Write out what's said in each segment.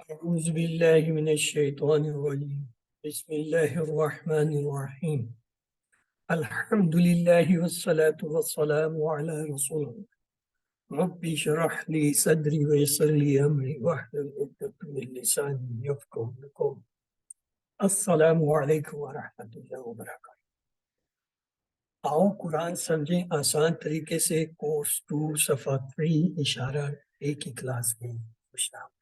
أعوذ بالله من الشيطان الرجيم بسم الله الرحمن الرحيم الحمد لله والصلاة والسلام على رسول الله رب اشرح لي صدري ويسر لي أمري واحلل عقدة من لساني يفقهوا قولي السلام علیکم ورحمۃ اللہ وبرکاتہ۔ آؤ قرآن سمجھیں آسان طریقے سے، کورس 2 صفحہ 3 اشارہ 1 کی کلاس میں خوش آمدید۔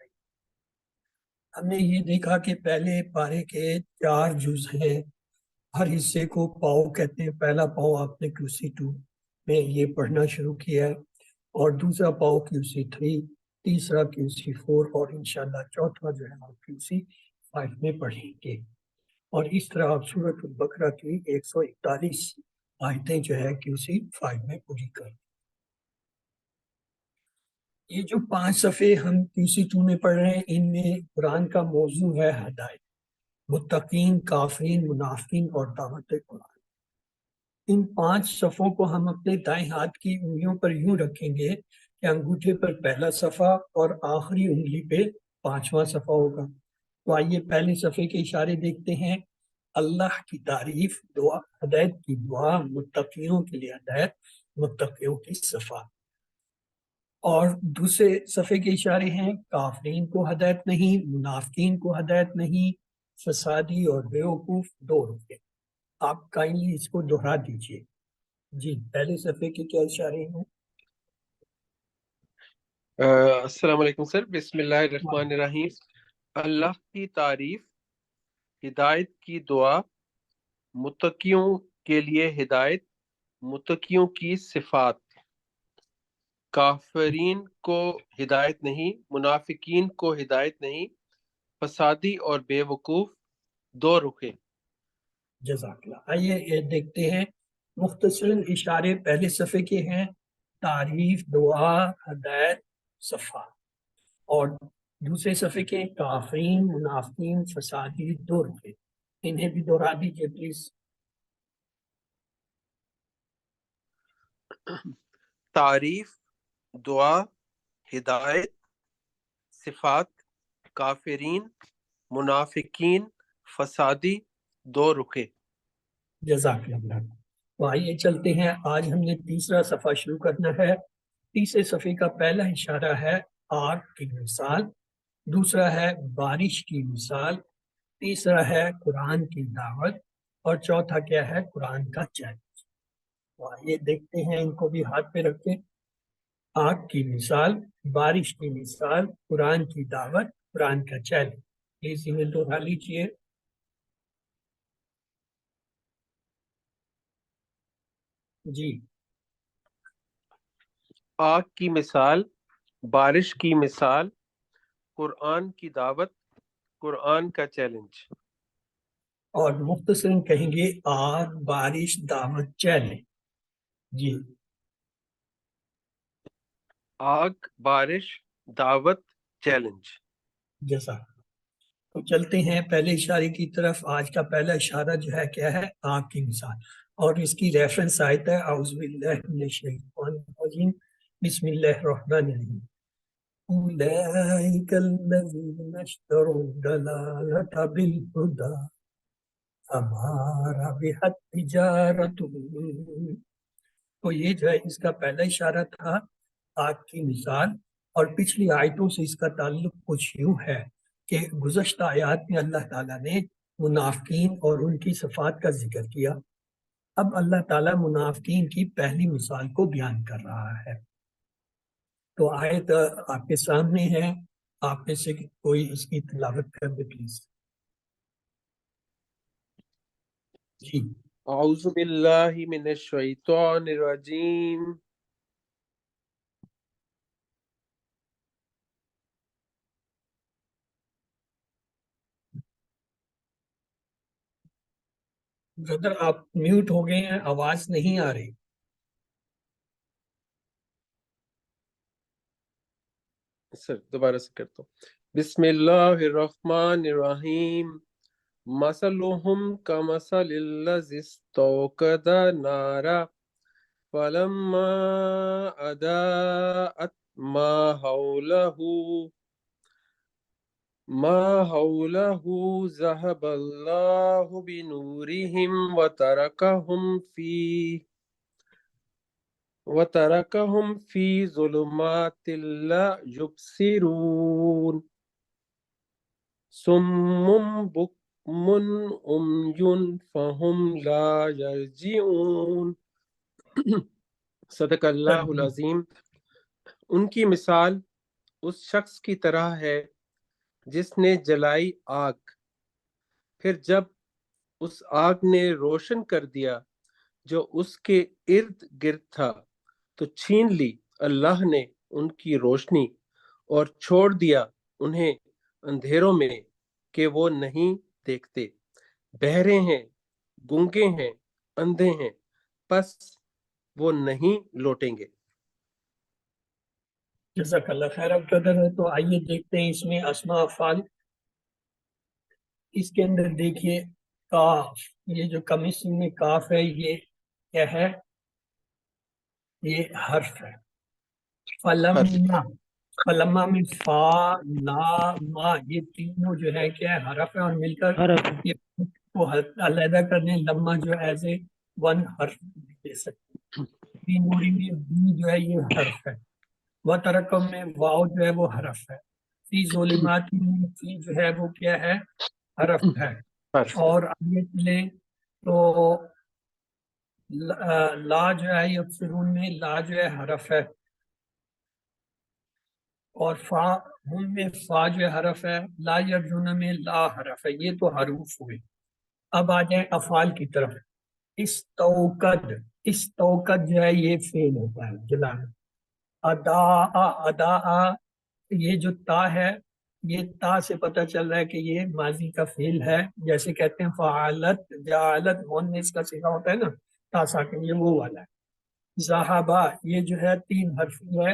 ہم نے یہ دیکھا کہ پہلے پارے کے 4 جز ہیں، ہر حصے کو پاؤ کہتے ہیں۔ پہلا پاؤ آپ نے QC2 میں یہ پڑھنا شروع کیا ہے، اور دوسرا پاؤ QC3، تیسرا QC4، اور انشاءاللہ چوتھا جو ہے آپ QC5 میں پڑھیں گے۔ اور اس طرح آپ سورۃ البقرہ کی 141 آیتیں جو ہے QC5 میں پوری کریں۔ یہ جو 5 صفحے ہم QC2 میں پڑھ رہے ہیں، ان میں قرآن کا موضوع ہے ہدایت، متقین، کافرین، منافقین اور دعوت قرآن۔ ان 5 صفحوں کو ہم اپنے دائیں ہاتھ کی انگلیوں پر یوں رکھیں گے کہ انگوٹھے پر پہلا صفحہ اور آخری انگلی پہ 5واں صفحہ ہوگا۔ تو آئیے پہلے صفحے کے اشارے دیکھتے ہیں۔ اللہ کی تعریف، دعا، ہدایت کی دعا، متقیوں کے لیے ہدایت، متقیوں کی صفات۔ اور دوسرے صفحے کے اشارے ہیں، کافرین کو ہدایت نہیں، منافقین کو ہدایت نہیں، فسادی اور بیوقوف 2 رکے۔ آپ کائنڈلی اس کو دہرا دیجئے۔ جی پہلے صفحے کے کیا اشارے ہیں؟ السلام علیکم سر، بسم اللہ الرحمن الرحیم۔ اللہ کی تعریف، ہدایت کی دعا، متقیوں کے لیے ہدایت، متقیوں کی صفات۔ کافرین کو ہدایت نہیں، منافقین کو ہدایت نہیں، فسادی اور بے وقوف 2 رخے۔ جزاک اللہ۔ آئیے یہ دیکھتے ہیں، مختصراً اشارے پہلے صفحے کے ہیں، تعریف، دعا، ہدایت، صفات۔ اور دوسرے صفحے کے کافرین، منافقین، فسادی 2 رکے۔ انہیں بھی دہرا دیجیے پلیز۔ تعریف، دعا، ہدایت، صفات، کافرین، منافقین، فسادی 2 رخے۔ جزاک اللہ۔ تو آئیے چلتے ہیں، آج ہم نے تیسرا صفحہ شروع کرنا ہے۔ تیسرے صفحے کا پہلا اشارہ ہے آگ کی مثال، دوسرا ہے بارش کی مثال، تیسرا ہے قرآن کی دعوت، اور چوتھا کیا ہے؟ قرآن کا چیلنج۔ تو آئیے دیکھتے ہیں، ان کو بھی ہاتھ پہ رکھیں۔ آگ کی مثال، بارش کی مثال، قرآن کی دعوت، قرآن کا چیلنج۔ پلیز انہیں دوہرا لیجیے۔ جی آگ کی مثال، بارش کی مثال، قرآن کی دعوت، قرآن کا چیلنج۔ اور مختصراً کہیں گے آگ، بارش، دعوت، چیلنج۔ جی آگ، بارش، دعوت، چیلنج۔ جیسا تو چلتے ہیں پہلے اشارے کی طرف۔ آج کا پہلا اشارہ جو ہے کیا ہے؟ آگ کی مثال، اور اس کی ریفرنس آیت ہے اعوذ باللہ من الشیطان الرجیم بسم اللہ الرحمن الرحیم اولئک الذین اشتروا الضلالۃ بالہدی فما ربحت تجارتہم۔ تو یہ جو ہے اس کا پہلا اشارہ تھا، آگ کی مثال۔ اور پچھلی آیتوں سے اس کا تعلق کچھ یوں ہے کہ گزشتہ آیات میں اللہ تعالیٰ نے منافقین اور ان کی صفات کا ذکر کیا۔ اب اللہ تعالیٰ منافقین کی پہلی مثال کو بیان کر رہا ہے۔ تو آیت آپ کے سامنے ہے، آپ میں سے کوئی اس کی تلاوت کر دے پلیز۔ جی اعوذ باللہ من الشیطان الرجیم۔ برادر آپ میوٹ ہو گئے ہیں، آواز نہیں آ رہی۔ سر دوبارہ سے کرتا ہوں۔ بسم اللہ الرحمن الرحیم۔ مثلہم کمثل الذی استوقد نارا فلما اضاءت ما حولہ ما حوله ذهب الله بنورهم وتركهم في ظلمات لا يبصرون صم بكم عمي فهم لا يرجعون۔ صدق اللہ العظیم۔ ان کی مثال اس شخص کی طرح ہے جس نے جلائی آگ، پھر جب اس آگ نے روشن کر دیا جو اس کے ارد گرد تھا تو چھین لی اللہ نے ان کی روشنی اور چھوڑ دیا انہیں اندھیروں میں کہ وہ نہیں دیکھتے، بہرے ہیں، گونگے ہیں، اندھے ہیں، پس وہ نہیں لوٹیں گے۔ جزاک اللہ خیر۔ اب قدر ہے تو آئیے دیکھتے ہیں اس میں اسماء افعال۔ اس کے اندر دیکھیے کاف، یہ جو کمیسن میں کاف ہے یہ کیا ہے؟ یہ حرف ہے۔ فلما، فلما میں فا، لا، ما، یہ تینوں جو ہے کیا ہے؟ حرف ہے، اور مل کر یہ کو علیحدہ کرنے لما جو ایز اے ون حرف دے سکتے ہیں۔ فی نوری میں بی جو ہے یہ حرف ہے، و ترکم میں واؤ جو ہے وہ حرف ہے، فی ظلمات میں فی جو ہے وہ کیا ہے؟ حرف ہے۔ اور آگے چلیں تو لا جو ہے یبصرون میں لا جو ہے حرف ہے، اور فا ہم میں فا جو ہے حرف ہے، لا یرجون میں لا حرف ہے۔ یہ تو حروف ہوئے۔ اب آ جائیں افعال کی طرف۔ استوقد، استوقد جو ہے یہ فعل ہوتا ہے جلانا۔ ادا، ادا، یہ جو تا ہے یہ تا سے پتہ چل رہا ہے کہ یہ ماضی کا فعل ہے، جیسے کہتے ہیں فعالت، جعلت، ہون میں اس کا صیغہ ہوتا ہے نا تا ساکن، یہ وہ والا ہے۔ ذہبا، یہ جو ہے تین حرفی ہے،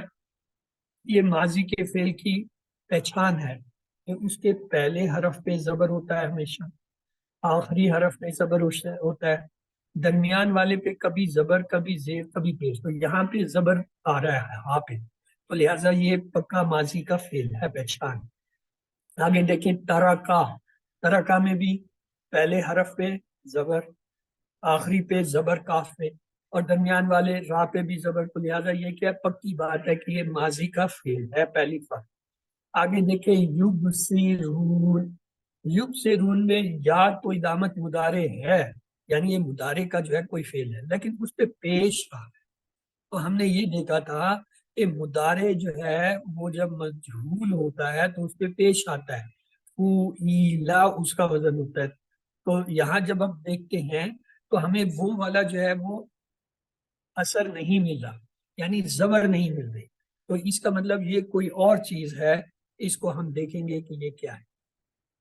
یہ ماضی کے فعل کی پہچان ہے کہ اس کے پہلے حرف پہ زبر ہوتا ہے ہمیشہ، آخری حرف پہ زبر ہوتا ہے، درمیان والے پہ کبھی زبر، کبھی زیر، کبھی پیش۔ تو یہاں پہ زبر آ رہا ہے ہاں پہ، تو لہٰذا یہ پکا ماضی کا فعل ہے، پہچان۔ آگے دیکھیں ترکا، ترکا میں بھی پہلے حرف پہ زبر، آخری پہ زبر کاف پہ، اور درمیان والے را پہ بھی زبر، کو لہٰذا یہ کیا پکی بات ہے کہ یہ ماضی کا فعل ہے، پہلی فرق۔ آگے دیکھیں یبصرون، یبصرون میں یا تو ادامت مضارع ہے، یعنی یہ مضارع کا جو ہے کوئی فعل ہے، لیکن اس پہ پیش آ ہے۔ تو ہم نے یہ دیکھا تھا کہ مضارع جو ہے وہ جب مجہول ہوتا ہے تو اس پہ پیش آتا ہے، فعیلا اس کا وزن ہوتا ہے۔ تو یہاں جب ہم دیکھتے ہیں تو ہمیں وہ والا جو ہے وہ اثر نہیں مل رہا، یعنی زبر نہیں مل رہی، تو اس کا مطلب یہ کوئی اور چیز ہے، اس کو ہم دیکھیں گے کہ یہ کیا ہے۔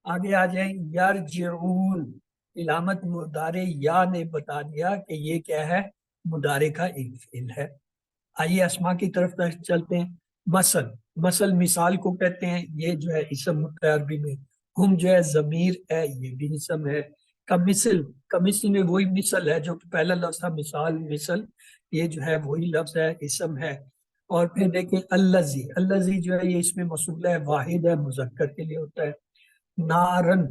آگے آ جائیں یرجعون، علامت مضارع یا نے بتا دیا کہ یہ کیا ہے؟ مضارع کا ایک فعل ہے۔ آئیے اسما کی طرف چلتے ہیں۔ مثل، مثل مثال کو کہتے ہیں، یہ جو ہے اسم ہوتا ہے عربی میں۔ ہم جو ہے ضمیر ہے، یہ بھی اسم ہے۔ کمثل، کمثل میں وہی مثل ہے جو پہلا لفظ تھا، مثال، مثل، یہ جو ہے وہی لفظ ہے، اسم ہے۔ اور پھر دیکھیں الذی، الذی جو ہے یہ اس میں موصول ہے، واحد ہے، مذکر کے لیے ہوتا ہے۔ نارن،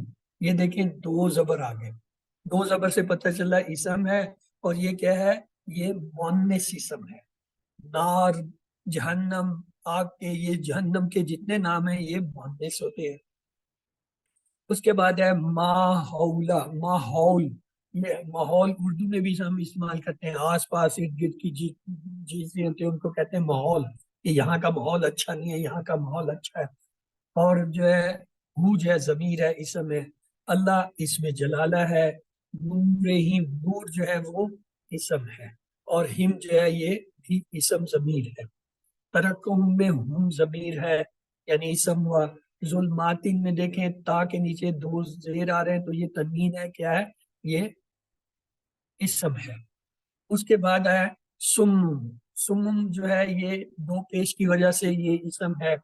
یہ دیکھیں دو زبر آ گئے، دو زبر سے پتہ چلا اسم ہے، اور یہ کیا ہے؟ یہ مؤنث اسم ہے۔ نار، جہنم، آگ کے، یہ جہنم کے جتنے نام ہیں یہ مؤنث ہوتے ہیں۔ اس کے بعد ہے ماحولہ، ماحول، یہ ماحول اردو میں بھی ہم استعمال کرتے ہیں، آس پاس ارد گرد کی چیزیں ہوتی ہیں ان کو کہتے ہیں ماحول، کہ یہاں کا ماحول اچھا نہیں ہے، یہاں کا ماحول اچھا ہے۔ اور جو ہے ہو جو ہے ضمیر ہے، اسم ہے۔ اللہ اس میں جلالہ ہے۔ نورہم، نور جو ہے وہ اسم ہے، اور ہم جو ہے یہ بھی اسم ضمیر ہے۔ ترکم میں ہم ضمیر ہے، یعنی اسم ہوا۔ ظلماتن میں دیکھیں تا کے نیچے دو زیر آ رہے ہیں تو یہ تنوین ہے، کیا ہے؟ یہ اسم ہے۔ اس کے بعد ہے سمم، سمم جو ہے یہ دو پیش کی وجہ سے یہ اسم ہے۔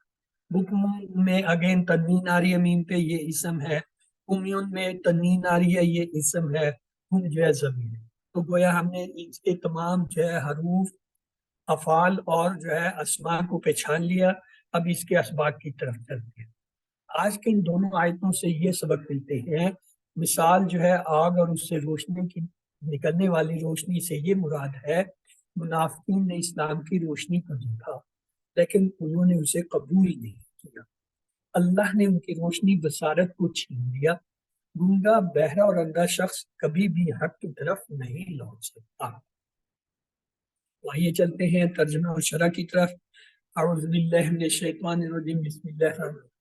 بکم میں اگین تنوین آ رہی ہے میم پہ، یہ اسم ہے۔ امیون میں تنوین آ رہی ہے، یہ اسم ہے۔ ہم جو ہے ضمیر ہے۔ تو گویا ہم نے اس کے تمام جو ہے حروف، افعال اور جو ہے اسماء کو پہچان لیا۔ اب اس کے اسباق کی طرف چلتے ہیں۔ آج کے ان دونوں آیتوں سے یہ سبق ملتے ہیں، مثال جو ہے آگ اور اس سے روشنی کی نکلنے والی روشنی سے یہ مراد ہے منافقین نے اسلام کی روشنی کو دیکھا لیکن انہوں نے اسے قبول نہیں کیا، اللہ نے ان کی روشنی بصارت کو چھین لیا، گونگا بہرا اور اندھا شخص کبھی بھی حق کی طرف نہیں لوٹ سکتا۔ آئیے چلتے ہیں ترجمہ اور شرح کی طرف۔ اعوذ باللہ من الشیطان الرجیم، بسم اللہ الرحمن الرحیم۔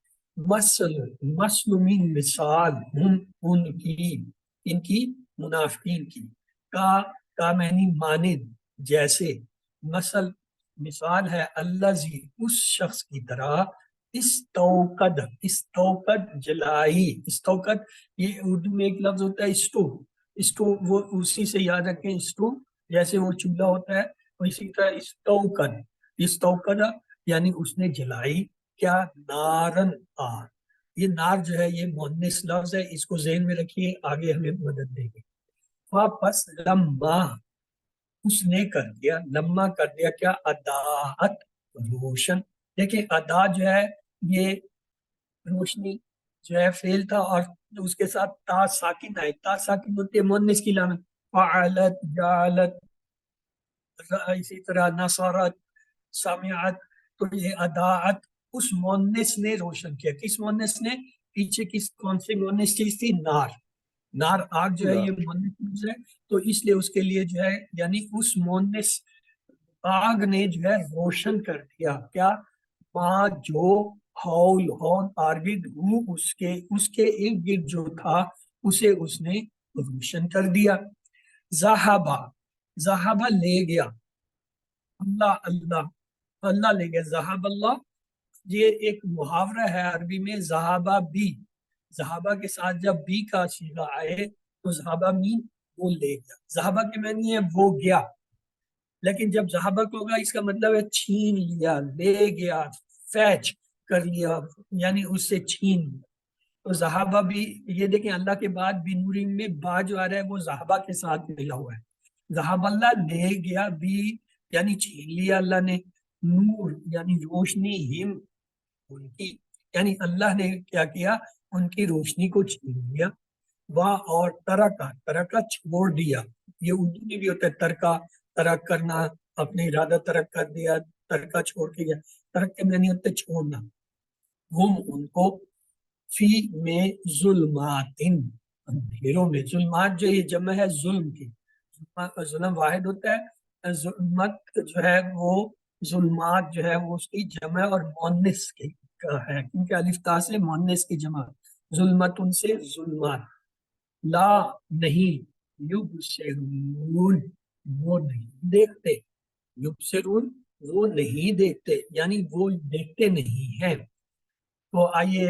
مسلمین مثال ہم ان کی منافقین کی، کا معنی مانند جیسے، مثال ہے الذی اس شخص کی طرح استوقد جلائی، استوقد یہ اردو میں ایک لفظ ہوتا ہے اسٹو، وہ اسی سے یاد رکھیں، اسٹو جیسے وہ چولہا ہوتا ہے اسی طرح استوقد یعنی اس نے جلائی کیا، نارن آگ۔ یہ نار جو ہے یہ مؤنث لفظ ہے، اس کو ذہن میں رکھیے، آگے ہمیں مدد دے گی۔ واپس لما اس نے کر دیا، لما کر دیا کیا، اضاءت روشن۔ دیکھیں ادا جو ہے یہ روشنی جو ہے فعل تھا اور اس کے ساتھ تا ساکن آئے، تا ساکن ہوتی ہے مؤنث کی علامت، فعلت جعلت، اسی طرح نصرت سمعت، تو یہ اضاءت اس مؤنث نے روشن کیا۔ کس مؤنث نے؟ پیچھے کون سی مؤنث چیز تھی؟ نار آگ جو ہے یہ مؤنث ہے، تو اس لیے اس کے لیے جو ہے یعنی اس مؤنث آگ نے جو ہے روشن کر دیا کیا، ماں جو ہول آرگد ہو اس کے ارد گرد جو تھا اسے اس نے روشن کر دیا۔ ذہبہ لے گیا، اللہ لے گیا، ذہب اللہ، یہ ایک محاورہ ہے عربی میں، ذہبہ بھی، ذہبہ کے ساتھ جب بھی کا صیغہ آئے تو ذہبہ مین وہ لے گیا، ذہبہ کے معنی ہے وہ گیا، لیکن جب ذہبہ کو ہوگا اس کا مطلب ہے چھین لیا، لے گیا، فیچ کر لیا، یعنی اس سے چھین لیا۔ تو ذہبہ بھی، یہ دیکھیں اللہ کے بعد بھی نوری میں با جو آ رہا ہے وہ ذہبہ کے ساتھ ملا ہوا ہے، ذہب اللہ لے گیا بھی یعنی چھین لیا اللہ نے، نور یعنی روشنی، ہم ان کی، یعنی اللہ نے کیا کیا، ان کی روشنی کو چھین لیا، اور ترکا چھوڑ دیا، یہ اردو میں بھی ہوتا ہے ترک کرنا، اپنے ارادہ ترک کر دیا، ترکا چھوڑ کے گیا، ترک کے معنی ہوتا ہے چھوڑنا، ہم ان کو فی میں ظلمات، اندھیروں میں، ظلمات جو یہ جمع ہے ظلم کی، ظلم واحد ہوتا ہے، ظلمت جو ہے وہ ظلمات جو ہے وہ اس کی جمع اور مؤنث کی کا ہے، کیونکہ الف تا سے مؤنث کی جمع، ظلمت ان سے ظلمات، لا نہیں، یبصرون وہ نہیں دیکھتے، یبصرون وہ نہیں دیکھتے یعنی وہ دیکھتے نہیں ہیں۔ تو آئیے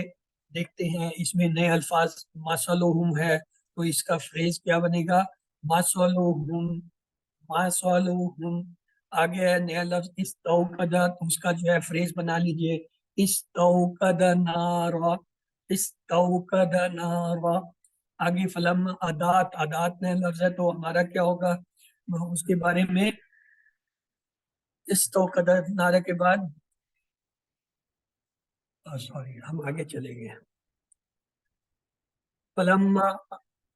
دیکھتے ہیں اس میں نئے الفاظ، مثلہم ہے تو اس کا فریز کیا بنے گا، مثلہم، آگے ہے نیا لفظ استوقد، تو اس کا جو ہے فریز بنا لیجئے، استوقد نارا، استوقد نارا، آگے فلم عدات نیا لفظ ہے تو ہمارا کیا ہوگا اس کے بارے میں، استوقد نارا کے بعد سوری ہم آگے چلے گئے، فلما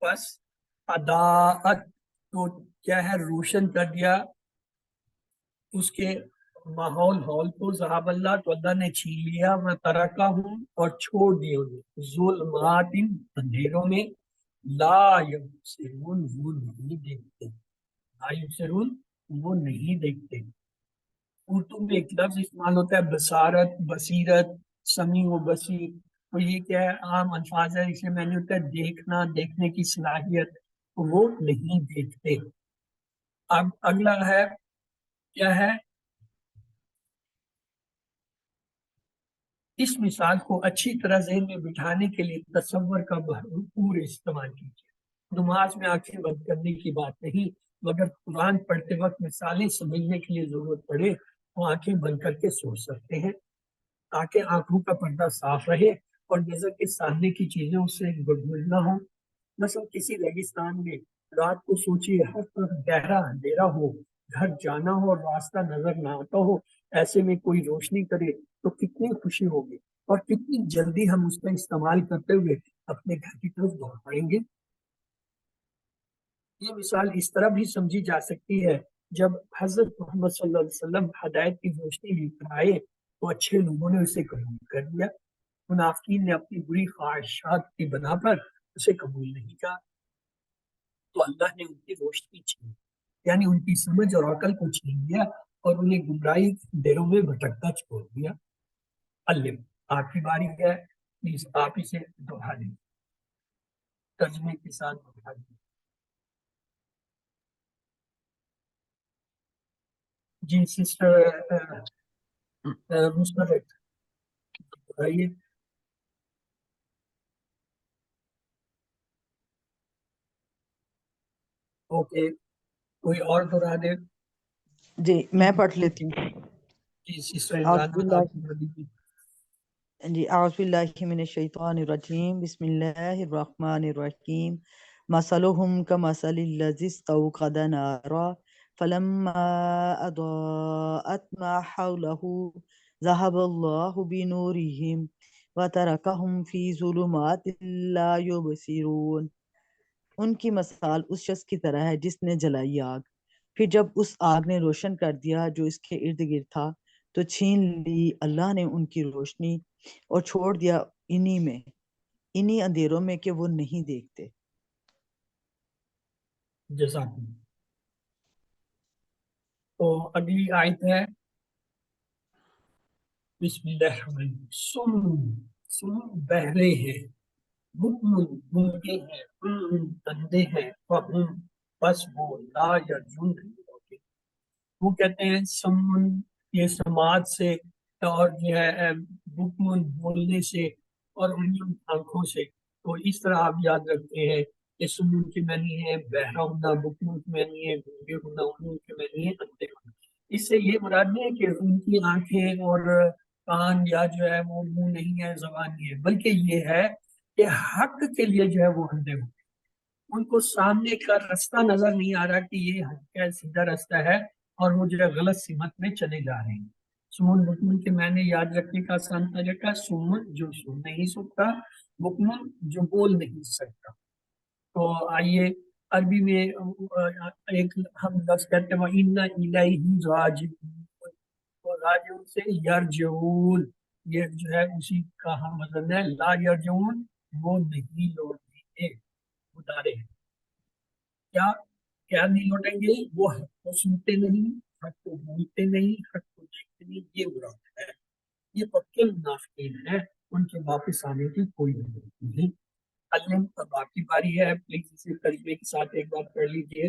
پس اضاءت تو کیا ہے روشن کر دیا اس کے ماحول ہال کو، ذہب اللہ تو اللہ نے چھین لیا، میں ترکا ہوں اور چھوڑ دیے انہیں، ظلمات اندھیروں میں، لا یبصرون وہ نہیں دیکھتے، لا یبصرون وہ نہیں دیکھتے۔ اردو میں ایک لفظ استعمال ہوتا ہے بصارت، بصیرت، سمیع و بصیر، تو یہ کیا ہے عام الفاظ ہے، اس میں معنی ہوتا ہے دیکھنا، دیکھنے کی صلاحیت، وہ نہیں دیکھتے۔ اب اگلا ہے کیا ہے، اس مثال کو اچھی طرح ذہن میں بٹھانے کے لیے تصور کا بھرپور استعمال کیجیے۔ نماز میں آنکھیں بند کرنے کی بات نہیں، مگر قرآن پڑھتے وقت مثالیں سمجھنے کے لیے ضرورت پڑے تو آنکھیں بند کر کے سوچ سکتے ہیں، تاکہ آنکھوں کا پردہ صاف رہے اور نظر کے سامنے کی چیزیں اس سے گڑبڑ نہ ہوں۔ مثلا کسی ریگستان میں رات کو سوچیے، ہر طرف گہرا اندھیرا ہو، گھر جانا ہو اور راستہ نظر نہ آتا ہو، ایسے میں کوئی روشنی کرے تو کتنی خوشی ہوگی۔ اور کتنی جلدی ہم اس کا استعمال کرتے ہوئے اپنے گھر کی طرف دوڑ پڑیں گے۔ یہ مثال اس طرح بھی سمجھی جا سکتی ہے، جب حضرت محمد صلی اللہ علیہ وسلم ہدایت کی روشنی لے کر آئے تو اچھے لوگوں نے اسے قبول کر لیا، منافقین نے اپنی بری خواہشات کی بنا پر اسے قبول نہیں کیا، تو اللہ نے ان کی روشنی چھین، یعنی ان کی سمجھ اور عقل کو چھین لیا اور انہیں گمراہی ڈیروں میں بھٹکتا چھوڑ دیا۔ اللہ آپ کی باری ہے، پلیز آپ اسے دوہرا دیں، ترجمے کے ساتھ دوہرا دیں۔ جی سسٹر مستفید بتائیے۔ اوکے، کوئی اور دوہرا دے؟ جی میں پڑھ لیتی ہوں۔ جی سسٹر اعوذ عمران باللہ آپ دوہرا دیجیے۔ جی اعوذ باللہ من الشیطان الرجیم، بسم اللہ الرحمن الرحیم۔ مثلهم كمثل الذي استوقد نارا فلما اضاءت ما حوله ذهب الله بنورهم وتركهم في ظلمات لا يبصرون۔ ان کی مثال اس شخص کی طرح ہے جس نے جلائی آگ، پھر جب اس آگ نے روشن کر دیا جو اس کے ارد گرد تھا تو چھین لی اللہ نے ان کی روشنی اور چھوڑ دیا انہی اندھیروں میں کہ وہ نہیں دیکھتے۔ جزاک اللہ۔ تو اگلی آیت ہے بسم اللہ الرحمن الرحیم۔ سم بہرے ہیں، بکم گونگے ہیں، اندھے ہیں، فہم بس وہ لا یرجون وہ کہتے ہیں سمن یہ سماعت سے اور جو ہے بکمن بولنے سے اور ان آنکھوں سے، تو اس طرح آپ یاد رکھتے ہیں کہ سمن کے معنی ہے بہرا ہونا، بکمن کے معنی ہے گونگے ہونا، ان کے معنی ہے اندھے ہونا۔ اس سے یہ مراد نہیں ہے کہ ان کی آنکھیں اور کان یا جو ہے وہ منہ نہیں ہے، زبان نہیں ہے، بلکہ یہ ہے کہ حق کے لیے جو ہے وہ اندھے ہو، ان کو سامنے کا راستہ نظر نہیں آ رہا کہ یہ حق ہے، سیدھا راستہ ہے، اور وہ جو ہے غلط سمت میں چلے جا رہے ہیں۔ سمن بکمن کے معنی یاد رکھنے کا آسان طریقہ، سمن جو سن نہیں سکتا، بکمن جو بول نہیں سکتا۔ تو آئیے عربی میں ایک ہم لفظ کہتے ہیں وَإِنَّ إِلَيْهِ رَاجِعُونَ، تو راجعون سے یرجعون، یہ جو ہے اسی کا ہم وزن ہے، لا یرجعون وہ نہیں لوٹیں گے، مدارے ہیں۔ کیا نہیں لوٹیں گے؟ وہ حق کو سنتے نہیں، حق کو بولتے نہیں، حق کو دیکھتے نہیں، یہ مراد ہے۔ یہ پکے منافقین ہیں، ان کے واپس آنے کی کوئی ضرورت نہیں۔ اللہ اب آپ کی باری ہے، پلیز اسے ترجمے کے ساتھ ایک بار پڑھ لیجیے۔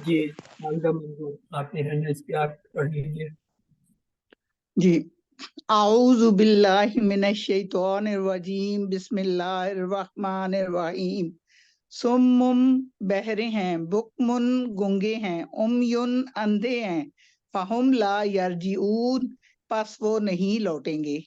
جی مانگا منظور آپ نے ہینڈ ریز کیا، آپ پڑھ لیجیے۔ جی اعوذ باللہ من الشیطان الرجیم، بسم اللہ الرحمن الرحیم۔ سمم بہرے ہیں، بکمن گنگے ہیں، امیون اندھے ہیں، فہم لا یرجعون پس وہ نہیں لوٹیں گے۔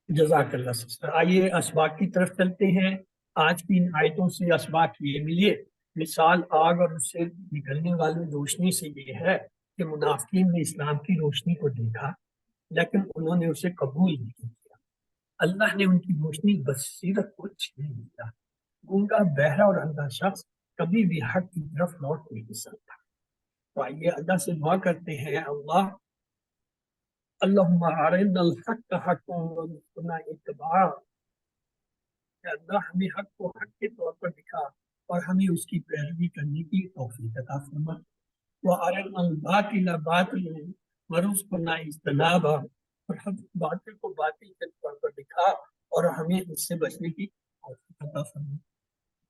جزاک اللہ سسٹر۔ آئیے اسباق کی طرف چلتے ہیں۔ آج کی ان آیتوں سے اسباق یہ ملیے، مثال آگ اور اس سے نکلنے والی روشنی سے یہ ہے کہ منافقین نے اسلام کی روشنی کو دیکھا لیکن انہوں نے اسے قبول نہیں کیا، اللہ نے ان کی روشنی بصیرت کو چھین لیا۔ گونگا، بہرا اور اندھا شخص کبھی بھی حق کی طرف لوٹ نہیں سکتا۔ تو آئیے اللہ سے دعا کرتے ہیں، اللہم ارنا الحق حقا وارزقنا اتباعہ، کہ اللہ ہمیں حق کو حق کے طور پر دکھا اور ہمیں اس کی پیروی کرنے کی توفیق عطا فرما، وارنا الباطل باطلا وارزقنا اجتنابہ، اور ہم باطل کو باطل کے طور پر دکھا اور ہمیں اس سے بچنے کی توفیق عطا فرما۔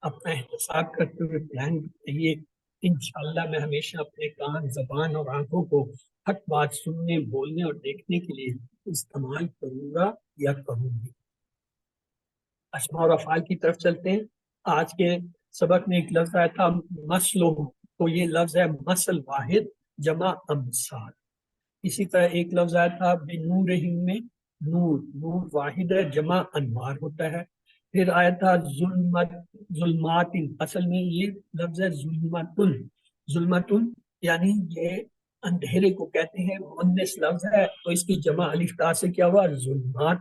اپنا احتساب کرتے ہوئے پلان کہیے، انشاءاللہ میں ہمیشہ اپنے کان، زبان اور آنکھوں کو حق بات سننے، بولنے اور دیکھنے کے لیے استعمال کروں گا یا کروں گی۔ اسماء اور افعال کی طرف چلتے ہیں۔ آج کے سبق میں ایک لفظ آیا تھا مسلو، تو یہ لفظ ہے مسل واحد جمع امثال۔ اسی طرح ایک لفظ آیا تھا بنورہم میں، نور، نور واحد ہے جمع انوار ہوتا ہے۔ پھر آیا تھا ظلمات، اصل میں یہ لفظ ہے ظلمتن، ظلمتن یعنی یہ اندھیرے کو کہتے ہیں، مؤنث لفظ ہے تو اس کی جمع الف تا سے کیا ہوا ظلمات۔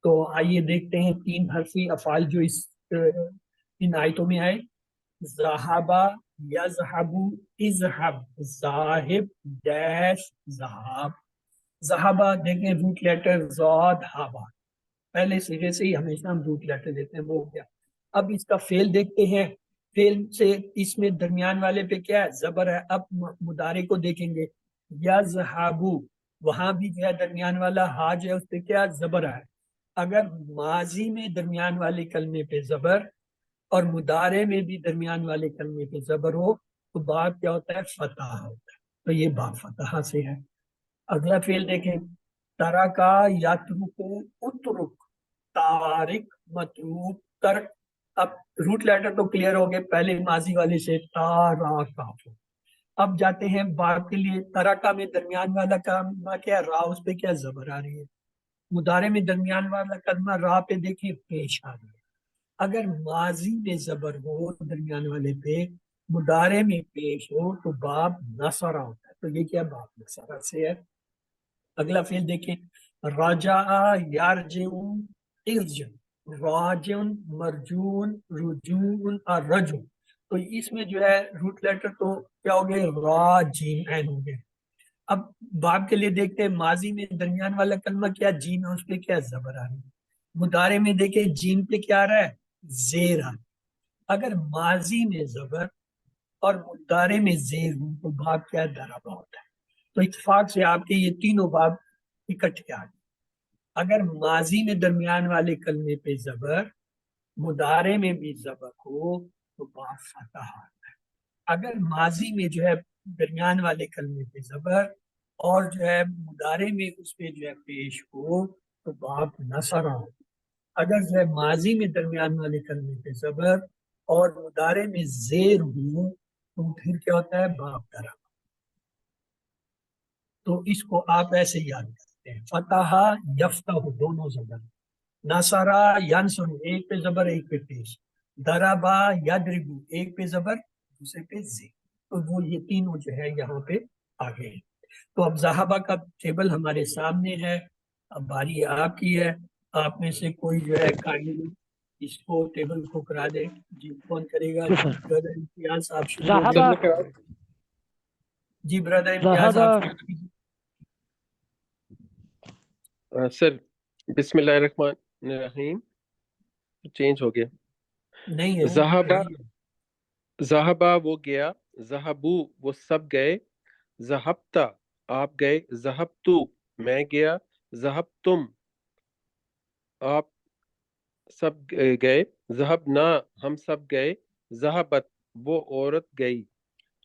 تو آئیے دیکھتے ہیں 3 حرفی افعال جو ان آیتوں میں آئے. ذہبا، یذہبو، اذہب، ذاہب، ڈیش، ذہاب. ذہبا دیکھیں روٹ لیٹر ضاد ہابا، پہلے سیرے سے ہی ہمیشہ ہم روٹ لیٹر دیتے ہیں، وہ ہو گیا. اب اس کا فعل دیکھتے ہیں. فعل سے اس میں درمیان والے پہ کیا ہے؟ زبر ہے. اب مضارع کو دیکھیں گے. یذہبو، وہاں بھی جو ہے درمیان والا ہا جو ہے اس پہ کیا زبر ہے. اگر ماضی میں درمیان والے کلمے پہ زبر اور مضارع میں بھی درمیان والے کلمے پہ زبر ہو تو باب کیا ہوتا ہے؟ فتح ہوتا ہے. تو یہ باب فتح سے ہے. اگلا فعل دیکھیں. ترکا یترکو اترک، تارک، متروک، ترک. اب روٹ لیٹر تو کلیئر ہو گئے پہلے ماضی والے سے تارا. اب جاتے ہیں باب کے لیے. ترکا میں درمیان والا کلمہ کیا ہے؟ را، اس پہ کیا زبر آ رہی ہے. مضارع میں درمیان والا کلمہ را پہ دیکھیں پیش آ رہی ہے. اگر ماضی میں زبر ہو درمیان والے پہ، مضارع میں پیش ہو تو باب نصرہ ہوتا ہے. تو یہ کیا باب نصرہ سے ہے. اگلا فعل دیکھیں. راجع یرجع ارجع، راجع، مرجون، رجون اور رجو. تو اس میں جو ہے روٹ لیٹر تو کیا ہو گئے؟ را جیم عین ہو گئے. اب باب کے لیے دیکھتے ہیں. ماضی میں درمیان والا کلمہ کیا؟ جیم ہے، اس پہ کیا زبر آ رہی ہے. مضارع میں دیکھیں جیم پہ کیا آ رہا ہے؟ زیر آ رہا ہے. اگر ماضی میں زبر اور مضارع میں زیر ہوں تو باب کیا دربا ہوتا ہے. تو اتفاق سے آپ کے یہ تینوں باب اکٹھے آ گئے. اگر ماضی میں درمیان والے کلمے پہ زبر، مضارع میں بھی زبر ہو تو باب فتح آتا ہے. اگر ماضی میں جو ہے درمیان والے کلمے پہ زبر اور جو ہے مضارع میں اس پہ جو ہے پیش ہو تو باب نصرہ ہو. اگر جو ہے ماضی میں درمیان والے کلمے پہ زبر اور مضارع میں زیر ہو تو پھر کیا ہوتا ہے؟ باب دربا. تو اس کو آپ ایسے یاد کرتے ہیں. فتح یفتح دونوں زبر. نصرہ ینصر ایک پہ زبر ایک پہ پیش. دربا یدربو ایک پہ زبر دوسرے پہ زیر. تو وہ یہ تینوں جو ہے یہاں پہ آگے ہیں. تو اب ذہبہ کا ٹیبل ہمارے سامنے ہے. اب باری آپ کی ہے. آپ میں سے کوئی جو ہے قائل اس کو ٹیبل کو کرا دے. جی کون کرے گا؟ جی برادر امتیاز آپ شروع ہو سر جائیں. میں کرا جی برادر امتیاز آپ شروع کیجیے. سر بسم اللہ الرحمن الرحیم. چینج ہو گیا. نہیں ہے ذہبا، وہی ہے. ذہبا وہ گیا، ذہبو وہ سب گئے، ذہبتا آپ گئے، ذہبتو میں گیا، ذہبتم آپ سب گئے، ذہبنا ہم سب گئے، ذہبت وہ عورت گئی،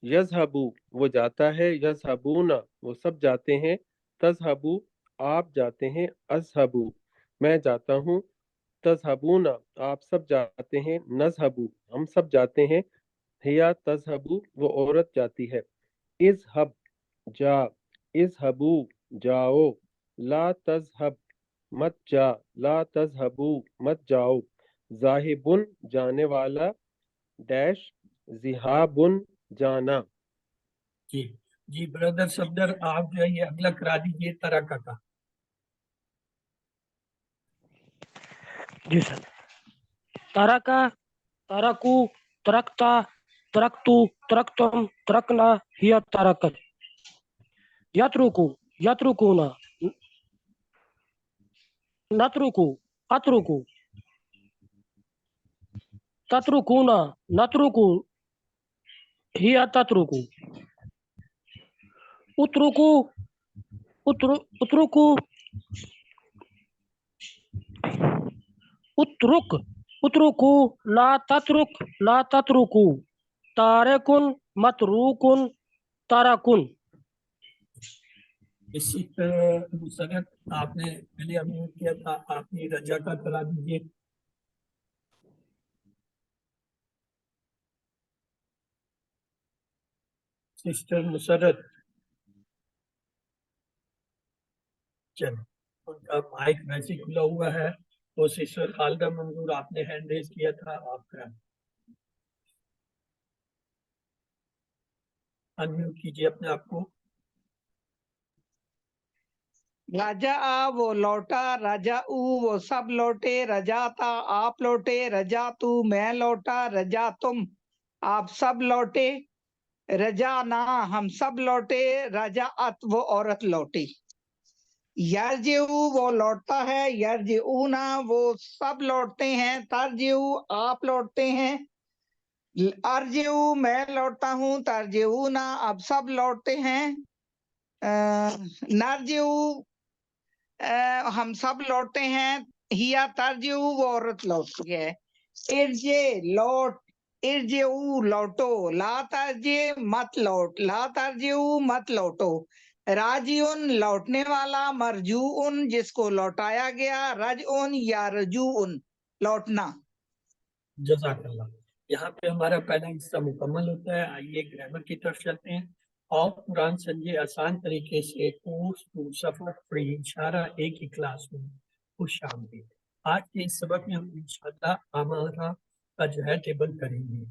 یذہبو وہ جاتا ہے، یذہبونا وہ سب جاتے ہیں، تذہبو آپ جاتے ہیں، اذہبو میں جاتا ہوں، تذہبونا آپ سب جاتے ہیں، نذہبو ہم سب جاتے ہیں، ہیا تذہبو وہ عورت جاتی ہے، اذہب جا، اذہبو جاؤ، لا تذہب مت جا، لا تذہبو مت جاؤ، ذاہبن جانے والا، ڈیش، ذہابن جانا. جی جی برادر صفدر آپ جو ہے یہ اگلا کرا دیجیے ترکا کا. جی سر. ترکا، ترکو، ترکتا، ترکتو، ترکتم، ترکنا، ہی ترکت. یترکو، یترکونا، نترکو، اترکو، تترکونا، نترکو، ہی تترکو. اترکو، اترکو، اترک، اترکو، لا تترک، لا تترکو. تارکن، متروکن، تارکن. اسی مسرت آپ نے پہلے ہمیں کیا تھا، آپ نے رجا کا کرا دیجیے. سسٹر مسرت، چلو ان کا مائک ویسے کھلا ہوا ہے. تو سسٹر خالدہ منظور آپ نے ہینڈ ریز کیا تھا، آپ کا انمیوٹ کیجیے اپنے آپ کو. رجا وہ لوٹا، رجا وہ سب لوٹے، رجاتا آپ لوٹے، رجا تو میں لوٹا، رجا تم آپ سب لوٹے، رجا نا ہم سب لوٹے، رجا ات وہ عورت لوٹی۔ یرجعو وہ لوٹتا ہے، یرجعونا وہ سب لوٹتے ہیں، ترجعو آپ لوٹتے ہیں، ارجعو میں لوٹتا ہوں، ترجعونا اب سب لوٹتے ہیں، نرجعو ہم سب لوٹتے ہیں، ہیا ترجعو وہ عورت لوٹتی ہے، ارجع لوٹ، ارجعو لوٹو، لا ترجع مت لوٹ، لا ترجعو مت لوٹو، راجعن لوٹنے والا، مرجوعن جس کو لوٹایا گیا، رجعن یا رجوعن لوٹنا۔ جزاک اللہ۔ یہاں پہ ہمارا پہلا حصہ مکمل ہوتا ہے۔ آئیے گرامر کی طرف چلتے ہیں اور قرآن سمجھے آسان طریقے سے کورس ٹو سفر فری انشاءاللہ ایک ہی کلاس میں خوش آمدید۔ آج کے اس سبق میں ہم انشاءاللہ ہمارا کا جو ہے ٹیبل کریں گے۔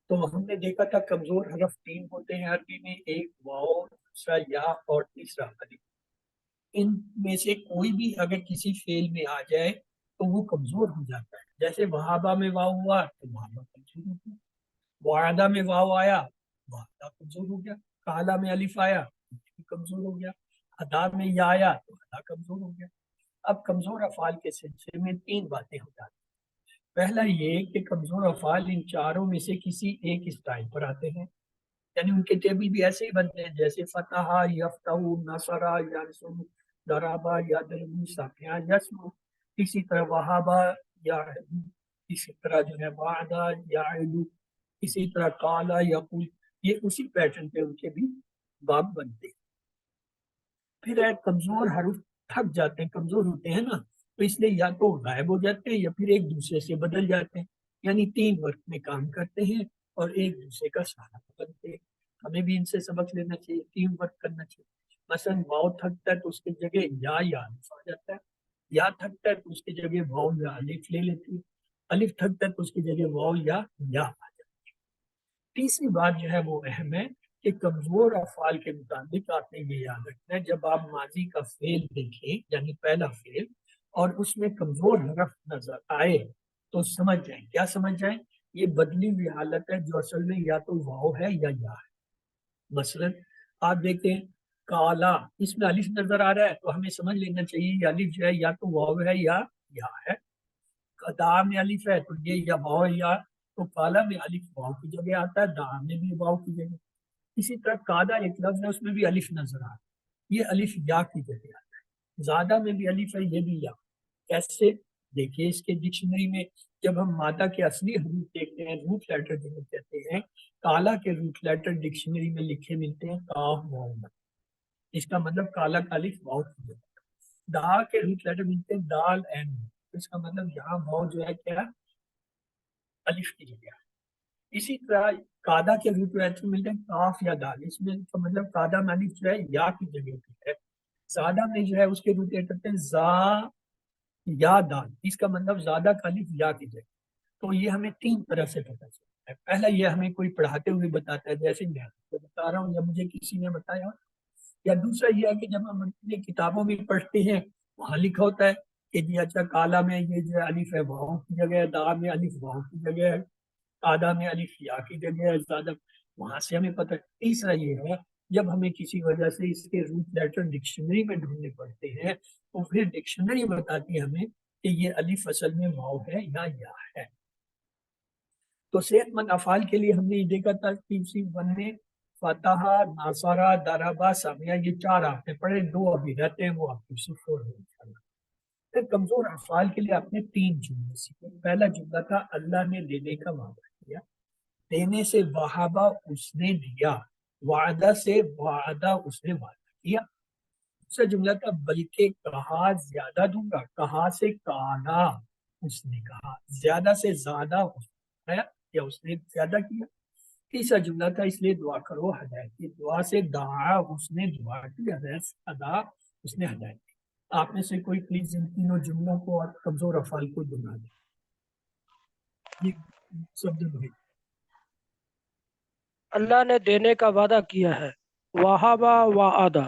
تو ہم نے دیکھا تھا کمزور حرف 3 ہوتے ہیں عربی میں، ایک واو، دوسرا یا اور تیسرا الف۔ ان میں سے کوئی بھی اگر کسی فعل میں آ جائے تو وہ کمزور ہو جاتا ہے۔ جیسے وہابہ میں واو ہوا تو وہابہ کمزور ہو گیا، وعدہ میں واو آیا وعدہ کمزور ہو گیا، کالا میں الف آیا تو کمزور ہو گیا، ادا میں یا آیا تو ادا کمزور ہو گیا۔ اب کمزور افعال کے سلسلے میں 3 باتیں ہو جاتی ہیں۔ پہلا یہ کہ کمزور افعال ان چاروں میں سے کسی ایک اسٹائل پر آتے ہیں، یعنی ان کے ٹیبل بھی ایسے ہی بنتے ہیں جیسے فتح، یفتح، نصر، ینصر، ضربہ، یضرب، سمع، یسمع۔ اسی طرح وہابہ یا اسی طرح جو ہے وعدہ یا علو، اسی طرح قالا یقول، یہ اسی پیٹرن پہ ان کے بھی باب بنتے ہیں۔ پھر ایک کمزور حروف تھک جاتے ہیں، کمزور ہوتے ہیں نا، تو اس لیے یا تو غائب ہو جاتے ہیں یا پھر ایک دوسرے سے بدل جاتے ہیں، یعنی 3 ورک میں کام کرتے ہیں اور ایک دوسرے کا سہارا بنتے ہیں۔ ہمیں بھی ان سے سبق لینا چاہیے، 3 ورک کرنا چاہیے۔ مثلا واو تھکتا ہے تو اس کی جگہ یا الف آ جاتا ہے، یا تھکتا ہے تو اس کی جگہ واو یا الف لے لیتی ہے، الف تھکتا ہے تو اس کی جگہ واو یا آ جاتی ہے۔ تیسری بات جو ہے وہ اہم ہے کہ کمزور افعال کے مطابق آپ نے یہ یاد رکھنا ہے، جب آپ ماضی کا فعل دیکھیں یعنی پہلا فعل اور اس میں کمزور حرف نظر آئے تو سمجھ جائیں، کیا سمجھ جائیں، یہ بدلی ہوئی حالت ہے جو اصل میں یا تو واو ہے یا ہے۔ مثلا آپ دیکھیں کالا، اس میں الف نظر آ رہا ہے تو ہمیں سمجھ لینا چاہیے یہ الف جو ہے یا تو واو ہے یا ہے۔ دا میں الف ہے تو یہ یا واو ہے یا، تو کالا میں الف واو کی جگہ آتا ہے، دا میں بھی واو کی جگہ۔ اسی طرح قادہ ایک لفظ ہے، اس میں بھی الف نظر آ رہا ہے، یہ الف یا کی جگہ آتا ہے۔ زیادہ میں بھی الف ہے، یہ بھی یا۔ کیسے دیکھیے اس کے ڈکشنری میں جب ہم مادہ کے اصلی حروف دیکھتے ہیں، روٹ لیٹر جنہیں کہتے ہیں، کالا کے روٹ لیٹر ڈکشنری میں لکھے ملتے ہیں کاف واو، اس کا مطلب کالا کا الف واو کی جگہ۔ دا کے روٹ لیٹر ملتے ہیں دال این، اس کا مطلب یہاں واو جو ہے کیا الف کی جگہ۔ اسی طرح قادہ کے روٹ لیٹر ملتے ہیں کاف یا دال، اس میں کا مطلب قادہ میں الف جو ہے یا کی جگہ پہ ہے۔ زیادہ میں جو ہے اس کے روٹ لیٹر ہیں زا یا دال، اس کا مطلب زیادہ کا الف یا کی جگہ۔ تو یہ ہمیں 3 طرح سے پتہ چلتا ہے۔ پہلا یہ ہمیں کوئی پڑھاتے ہوئے بتاتا ہے، جیسے میں آپ کو بتا رہا ہوں یا مجھے کسی نے بتایا، یا دوسرا یہ ہے کہ جب ہم اپنی کتابوں میں پڑھتے ہیں وہاں لکھا ہوتا ہے کہ جی اچھا کالا میں یہ جو الف ہے واو کی جگہ ہے، دا میں الف واو کی جگہ ہے، قادہ میں الف یا کی جگہ ہے، زیادہ وہاں سے ہمیں پتہ۔ تیسرا یہ ہے جب ہمیں کسی وجہ سے اس کے روٹ لیٹر ڈکشنری میں ڈھونڈنے پڑتے ہیں تو پھر ڈکشنری بتاتی ہے ہمیں کہ یہ الف اصل میں واو ہے یا ہے۔ تو صحت مند افعال کے لیے ہم نے یہ دیکھا تھا تیسری ون میں فتح، ناصرہ، ضربہ، سمع، یہ 4 آپ نے پڑھے، 2 ابھی رہتے ہیں وہ آپ کی صفر ہے انشاءاللہ۔ پھر کمزور افعال کے لیے آپ نے 3 جملے سیکھے۔ پہلا جملہ تھا اللہ نے دینے کا وعدہ کیا، دینے سے وہابہ اس نے دیا، وعدہ سے وعدہ اس نے وعدہ کیا۔ دوسرا جملہ تھا بلکہ کہا زیادہ دوں گا، کہا سے کالا اس نے کہا، زیادہ سے زیادہ اس نے یا اس نے زیادہ کیا۔ تیسرا جملہ تھا اس لیے دعا کرو ہدایت کی، دعا سے دعا اس نے دعا کی، ہدایت سے ادا اس نے ہدایت کی۔ آپ میں سے کوئی پلیز ان تینوں جملوں کو اور کمزور افعال کو دہرا دیں۔ یہ سب بھائی اللہ نے دینے کا وعدہ کیا ہے، وہابا وعدہ،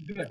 Good.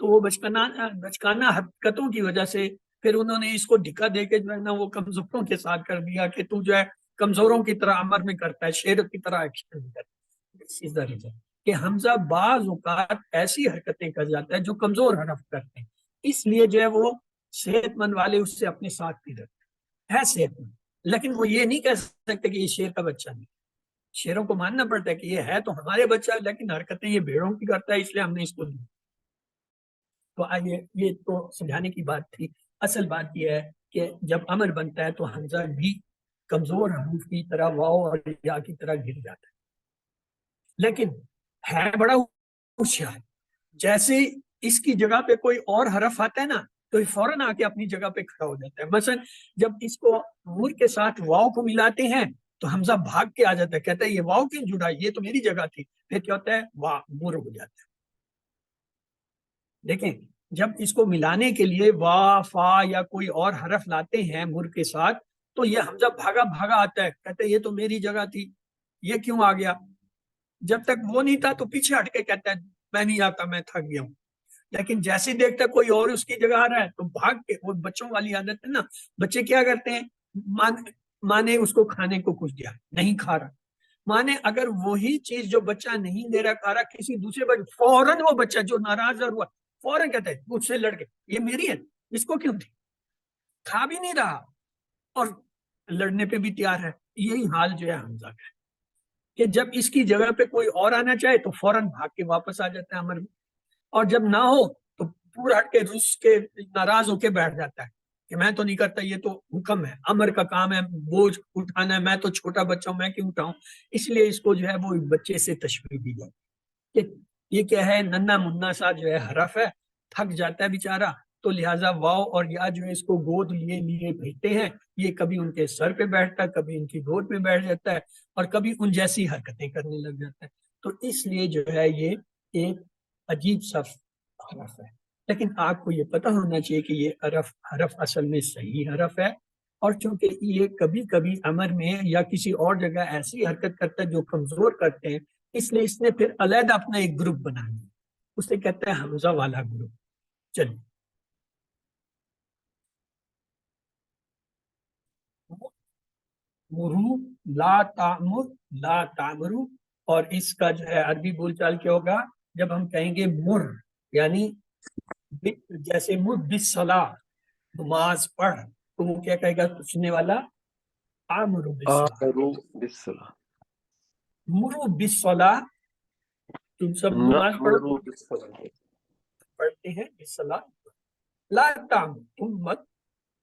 تو وہ بچکانہ حرکتوں کی وجہ سے پھر انہوں نے اس کو ڈھکا دے کے جو ہے نا وہ کمزوروں کے ساتھ کر دیا کہ تو جو ہے کمزوروں کی طرح امر میں کرتا ہے، شیر کی طرح ایکشن میں کرتا ہے۔ کہ حمزہ بعض اوقات ایسی حرکتیں کر جاتا ہے جو کمزور حرف کرتے ہیں، اس لیے جو ہے وہ صحت مند والے اس سے اپنے ساتھ بھی رکھتے ہے صحت مند، لیکن وہ یہ نہیں کہہ سکتے کہ یہ شیر کا بچہ نہیں۔ شیروں کو ماننا پڑتا ہے کہ یہ ہے تو ہمارے بچہ، لیکن حرکتیں یہ بھیڑوں کی کرتا ہے، اس لیے ہم نے اس کو دی۔ تو آئیے، یہ تو سمجھانے کی بات تھی۔ اصل بات یہ ہے کہ جب امر بنتا ہے تو حمزہ بھی کمزور حروف کی طرح واو اور یا کی طرح گر جاتا ہے، لیکن ہے بڑا ہوشیار۔ جیسے اس کی جگہ پہ کوئی اور حرف آتا ہے نا تو یہ فوراً آ کے اپنی جگہ پہ کھڑا ہو جاتا ہے۔ مثلا جب اس کو مور کے ساتھ واو کو ملاتے ہیں تو حمزہ بھاگ کے آ جاتا ہے، کہتا ہے یہ واو کیوں جڑا، یہ تو میری جگہ تھی۔ پھر کیا ہوتا ہے، واہ مور ہو جاتا ہے۔ دیکھیں جب اس کو ملانے کے لیے وا فا یا کوئی اور حرف لاتے ہیں مر کے ساتھ تو یہ حمزہ بھاگا بھاگا آتا ہے، کہتے ہیں یہ تو میری جگہ تھی، یہ کیوں آ گیا؟ جب تک وہ نہیں تھا تو پیچھے ہٹ کے کہتا ہے میں نہیں آتا، میں تھک گیا ہوں۔ لیکن جیسے دیکھتا ہے کوئی اور اس کی جگہ آ رہا ہے تو بھاگ کے، وہ بچوں والی عادت ہے نا، بچے کیا کرتے ہیں، ماں نے اس کو کھانے کو کچھ دیا، نہیں کھا رہا، ماں نے اگر وہی چیز جو بچہ نہیں دے رہا کھا رہا کسی دوسرے بچے، فوراً وہ بچہ جو ناراض ہوا فوراً کہتا ہے مجھ سے لڑ کے یہ میری ہے، اس کو کیوں تھی، کھا بھی نہیں رہا اور لڑنے پہ بھی تیار ہے۔ یہی حال جو ہے حمزہ کا ہے کہ جب اس کی جگہ پہ کوئی اور آنا چاہے تو فوراً بھاگ کے واپس آ جاتا ہے امر میں، اور جب نہ ہو تو پورا ہٹ کے رس کے ناراض ہو کے بیٹھ جاتا ہے کہ میں تو نہیں کرتا، یہ تو حکم ہے، امر کا کام ہے، بوجھ اٹھانا ہے، میں تو چھوٹا بچہ ہوں، میں کیوں اٹھاؤں؟ اس لیے اس کو جو ہے وہ بچے سے تشبیہ دی جائے کہ یہ کیا ہے، ننا منا سا جو ہے حرف ہے، تھک جاتا ہے بیچارہ، تو لہٰذا واو اور یا جو ہے اس کو گود لیے لیے بھیجتے ہیں، یہ کبھی ان کے سر پہ بیٹھتا ہے، کبھی ان کی گود پہ بیٹھ جاتا ہے، اور کبھی ان جیسی حرکتیں کرنے لگ جاتا ہے۔ تو اس لیے جو ہے یہ ایک عجیب سا حرف ہے، لیکن آپ کو یہ پتہ ہونا چاہیے کہ یہ حرف اصل میں صحیح حرف ہے، اور چونکہ یہ کبھی کبھی امر میں یا کسی اور جگہ ایسی حرکت کرتا ہے جو کمزور کرتے ہیں، اس لیے اس نے پھر علیحدہ اپنا ایک گروپ بنا لیا، اسے کہتے ہیں حمزہ والا گروپ۔ چلیے مرو، لا تعمر، لا تعمرو، اور اس کا جو ہے عربی بول چال کیا ہوگا جب ہم کہیں گے مر، یعنی جیسے مر بالصلاۃ، نماز پڑھ، تو وہ کیا کہے گا سننے والا، آمرو بالصلاۃ، آمرو بالصلاۃ، مرو بالصلاۃ، تم سب نماز نأمرو بالصلاۃ، پڑھتے ہیں بالصلاۃ، لا تعمر، تم مت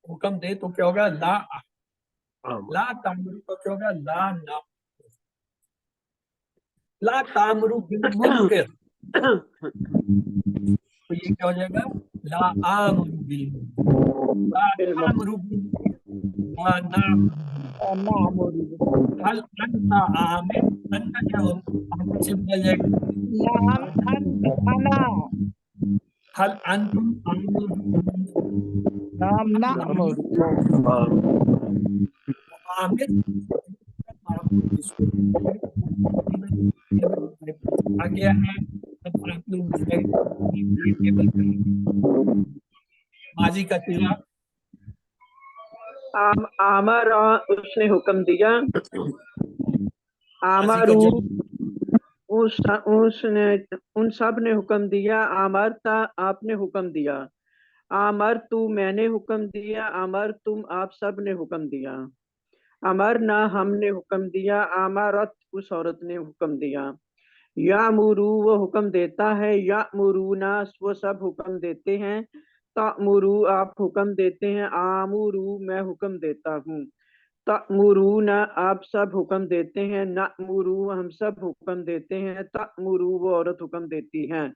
حکم دے تو کیا ہوگا، لا آمر، لا تعمرو تو کیا ہوگا، لا نا، لا تعمرو بالمنکر، تو یہ کیا ہو جائے گا، لا آمرو بالمنکر، لا تعمرو بالمنکر، لا نعمرو بالمنکر، هل انت عامر، انت کیا ہو، عامر سے بدل جائے گا، نعم أنا هل انتم عامرون، نعم نعمل عامر آ گیا ہے، اب آپ لوگ جو ہے ماضی کا صیغہ، آمر اس نے حکم دیا، ماضی کا آمرو جب ان سب نے حکم دیا، آمرتا آپ نے حکم دیا، آمر تو میں نے حکم دیا، آمر تم آپ سب نے حکم دیا، امرنا ہم نے حکم دیا، آمرت اس عورت نے حکم دیا، یامرو وہ حکم دیتا ہے، یامرونا وہ سب حکم دیتے ہیں، تامرو آپ حکم دیتے ہیں، آمرو میں حکم دیتا ہوں، تأمرون آپ سب حکم دیتے ہیں، نأمرو ہم سب حکم دیتے ہیں، تأمرو وہ عورت حکم دیتی ہیں،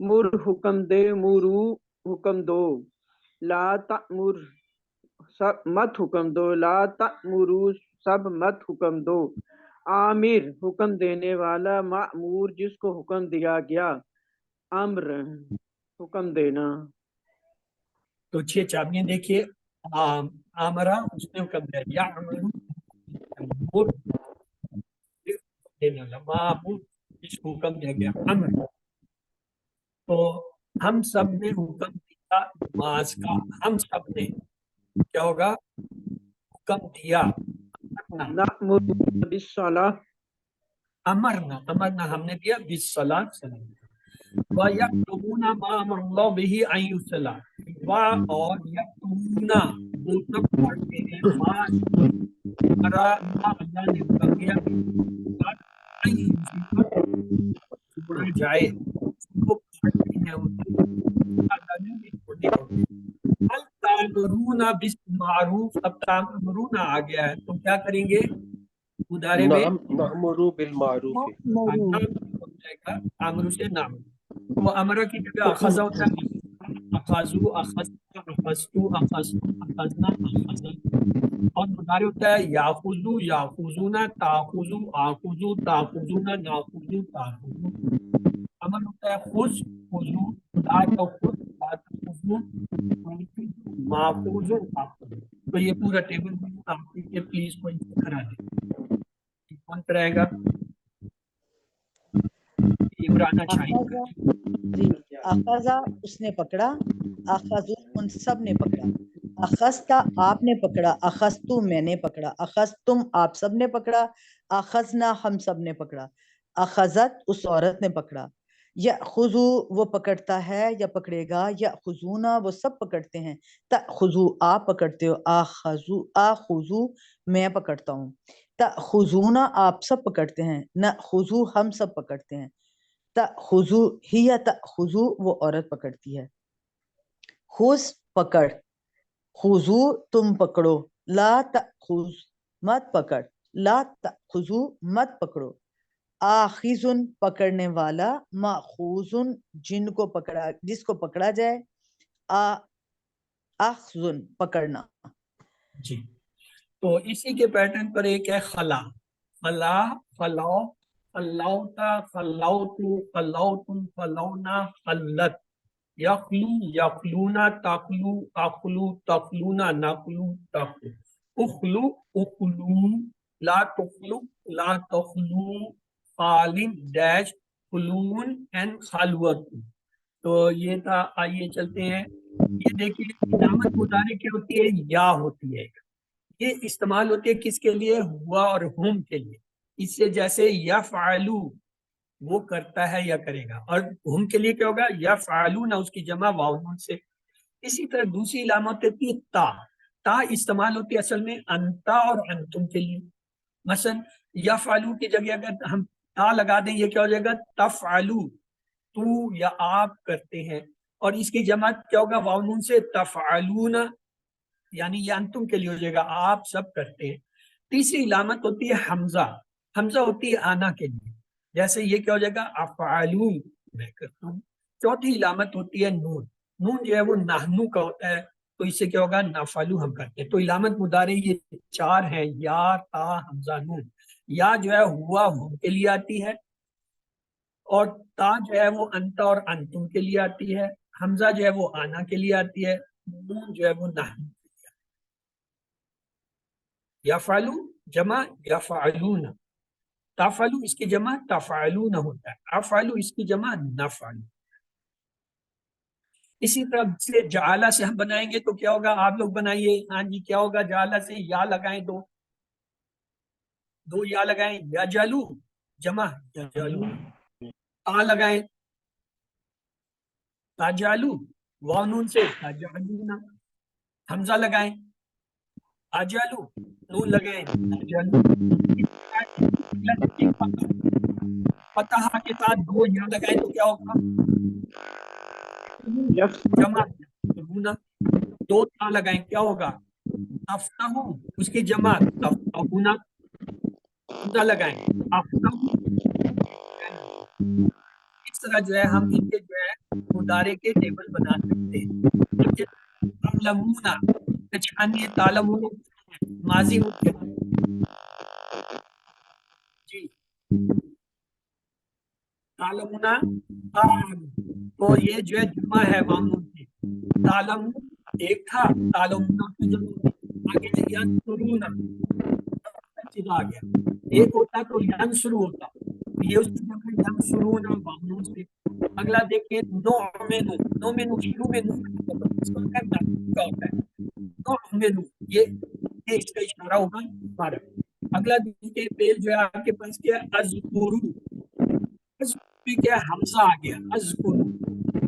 مر حکم دے، مرو حکم دو، لا تأمر سب مت حکم دو، لا تأمرو سب مت حکم دو، آمر حکم دینے والا، مأمور جس کو حکم دیا گیا، امر حکم دینا۔ تو 6 چابیاں دیکھیے، آمرا اس نے حکم دیا، یا امر دینے والا، معمور جس کو حکم دیا گیا، امر۔ تو ہم سب نے حکم دیا نماز کا، ہم سب نے کیا ہوگا حکم دیا، نأمر بالصلاة امرنا ہم نے دیا بالصلاۃ وَيَكْتُمُونَ مَا أَمَرَ اللَّهُ بِهِ أَن يُصْلَى اور یکتمون وہ سب پڑھتے ہیں ما اللہ نے حکم دیا چھوڑا جائے وہ پڑھتے ہیں تَأْمُرُونَ بِالْمَعْرُوفِ، اب تَأْمُرُونَ آ گیا ہے تو کیا کریں گے مضارع میں نأمر بالمعروف، امر سے نام وہ امرہ کی جگہ اخذہ ہوتا ہے، اخذو اخذنا اخذتو اخذتم اخذنا اخذن، اور مضارع ہوتا ہے یاخذو یاخذون تاخذو آخذو تاخذون ناخذو تاخذو، امر ہوتا ہے خذ خذو لا تخذ لا تخذو ماخوذ آخذ۔ تو یہ پورا ٹیبل آپ کے پلیز کوئی کرا دیں، کون کرائے گا؟ عمران شاہد۔ جی اخذا اس نے پکڑا، اخذو ان سب نے پکڑا، اخذتا آپ نے پکڑا، اخذتو میں نے پکڑا، اخذتم آپ سب نے پکڑا، اخذنا ہم سب نے پکڑا، اخذت اس عورت نے پکڑا، یأخذو وہ پکڑتا ہے یا پکڑے گا، یأخذونا وہ سب پکڑتے ہیں، تأخذو آپ پکڑتے ہو، آخذو میں پکڑتا ہوں، تأخذونا آپ سب پکڑتے ہیں، نأخذو ہم سب پکڑتے ہیں، تأخذو ہی تأخذو وہ عورت پکڑتی ہے، خذ پکڑ، خذو تم پکڑو، لا تأخذ مت پکڑ، لا تأخذو مت پکڑو، آخذن پکڑنے والا، ماخوذن جن کو پکڑا جس کو پکڑا جائے، اخذن پکڑنا۔ جی تو اسی کے پیٹرن پر ایک ہے خلا، خلا خلاؤ خلاؤتا خلاؤتو خلاؤتم خلونا خلت، یخلو یخلونا تخلو اخلو تخلونا نخلو تخلو، اخلو اخلو لا تخلو لا تخلو خالن ڈیش خلون اینڈ خلوت۔ تو یہ تھا، آئیے چلتے ہیں، یہ دیکھیے علامت مضارع کیا ہوتی ہے، یا ہوتی ہے، یہ استعمال ہوتی ہے کس کے لیے، ہوا اور ہم کے لیے، اس سے جیسے یفعلو وہ کرتا ہے یا کرے گا، اور ہم کے لیے کیا ہوگا یفعلون اس کی جمع واو نون سے۔ اسی طرح دوسری علامت ہوتی ہے تا، تا استعمال ہوتی ہے اصل میں انتا اور انتم کے لیے، مثلا یفعلو کی جگہ اگر ہم تا لگا دیں یہ کیا ہو جائے گا تفعلو، تو یا آپ کرتے ہیں، اور اس کی جمع کیا ہوگا واو نون سے تفعلون، یعنی یہ انتم کے لیے ہو جائے گا آپ سب کرتے ہیں۔ تیسری علامت ہوتی ہے حمزہ، حمزہ ہوتی ہے آنا کے لیے، جیسے یہ کیا ہو جائے گا افعلون میں کرتا ہوں۔ چوتھی علامت ہوتی ہے نون، نون جو ہے وہ نحنو کا ہوتا ہے، تو اس سے کیا ہوگا نفعلو ہم کرتے ہیں۔ تو علامت مضارع یہ چار ہیں، یا تا حمزہ نون۔ یا جو ہے ہوا ہم کے لیے آتی ہے، اور تا جو ہے وہ انتا اور انتم کے لیے آتی ہے، حمزہ جو ہے وہ آنا کے لیے آتی ہے، نون جو ہے وہ نحنو۔ یفعلو جمع یفعلون، تفعلو اس کی جمع تفعلون ہوتا ہے، افعلو اس کی جمع نفعلو۔ اسی طرح سے جعلہ سے ہم بنائیں گے تو کیا ہوگا، آپ لوگ بنائیے، ہاں جی کیا ہوگا، جعلہ سے یا لگائیں، دو یا لگائیں، یجلو جمع یجلو، تا لگائیں تجالو، واو نون سے تجالون، حمزہ لگائیں اجالو، نون لگائیں اجالو، فتح کے ساتھ دو یا لگائیں تو کیا ہوگا جمع یفتحون، دو تا لگائیں کیا ہوگا تفتحو، اس کی جمع تفتحون، حمزہ لگائیں افتحو۔ اس طرح جو ہے ہم ان کے جو ہے مضارع کے ٹیبل بنا سکتے ہیں۔ تعلمون تعلمون ماضی ہوتے ہیں جی، تعلمون تو یہ جو ہے جمع ہے مامون کی، تعلم ایک تھا تعلمون کی جمع، آگے ینصرون چیز آ گیا، ایک ہوتا تو ینصرو ہوتا، یہ اس کی جمع ینصرون مامون سے، اگلا دیکھیں نومنو شروع میں ہوتا ہے نومنو، یہ اس کا اشارہ ہوگا ہمارا۔ اگلا دیکھیں فعل جو ہے آپ کے پاس کیا ہے اذکرو، کیا حمزہ آ گیا اذکرو،